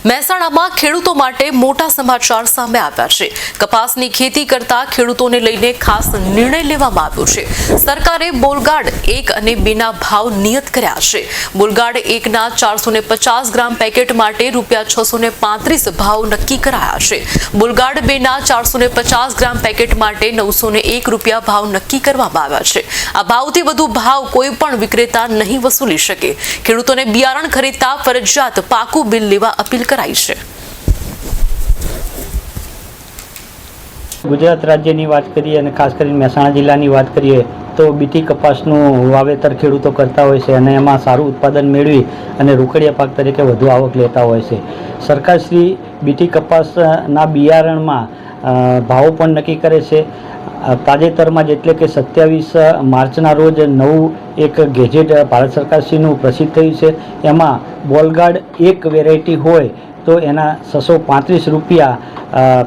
મહેસાણામાં ખેડૂતો માટે મોટા સમાચાર સામે આવ્યા છે। કપાસની ખેતી કરતા ખેડૂતોને લઈને ખાસ નિર્ણય લેવામાં આવ્યો છે। સરકારે બોલગાડ 1 અને 2 ના ભાવ નિયત કર્યા છે। બોલગાડ 1 ના 450 ગ્રામ પેકેટ માટે ₹635 ભાવ નક્કી કરાયા છે। બોલગાડ 2 ના 450 ગ્રામ પેકેટ માટે ₹901 ભાવ નક્કી કરવામાં આવ્યા છે। આ ભાવથી વધુ ભાવ કોઈ પણ વિક્રેતા નહીં વસૂલી શકે। ખેડૂતોને બિયારણ ખરીદતા ફરજિયાત પાકું બિલ લેવા અપીલ कराई है। गुजरात राज्यની વાત કરીએ અને ખાસ કરીને મહેસાણા જિલ્લાની વાત કરીએ તો બીટી કપાસનું વાવેતર ખેડૂતો કરતા હોય છે અને એમાં સારું ઉત્પાદન મેળવી અને રોકડિયા પાક તરીકે વધુ આવક લેતા હોય છે। સરકારશ્રી બીટી કપાસના બિયારણમાં ભાવો પણ નક્કી કરે છે। તાજેતરમાં જ એટલે કે 27 માર્ચના રોજ નવું એક ગેજેટ ભારત સરકારશ્રીનું પ્રસિદ્ધ થયું છે। એમાં બોલગાડ 1 વેરાયટી હોય તો એના ₹635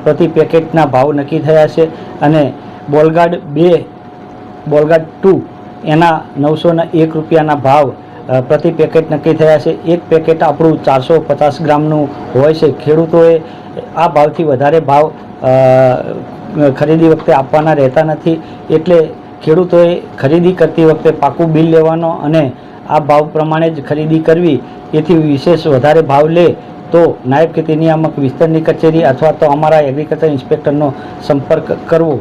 પ્રતિ પેકેટના ભાવ નક્કી થયા છે અને બોલગાડ 2 બોલગાડ 2 એના ₹901 ભાવ પ્રતિ પેકેટ નક્કી થયા છે। એક પેકેટ આપણું 450 ગ્રામનું હોય છે। ખેડૂતોએ આ ભાવથી વધારે ભાવ ખરીદી વખતે આપવાના રહેતા નથી, એટલે ખેડૂતોએ ખરીદી કરતી વખતે પાકું બિલ લેવાનો અને આ ભાવ પ્રમાણે જ ખરીદી કરવી। એથી વિશેષ વધારે ભાવ લે તો નાયબ ખેતી નિયામક વિસ્તરની કચેરી અથવા તો અમારા એગ્રીકલ્ચર ઇન્સ્પેક્ટરનો સંપર્ક કરવો।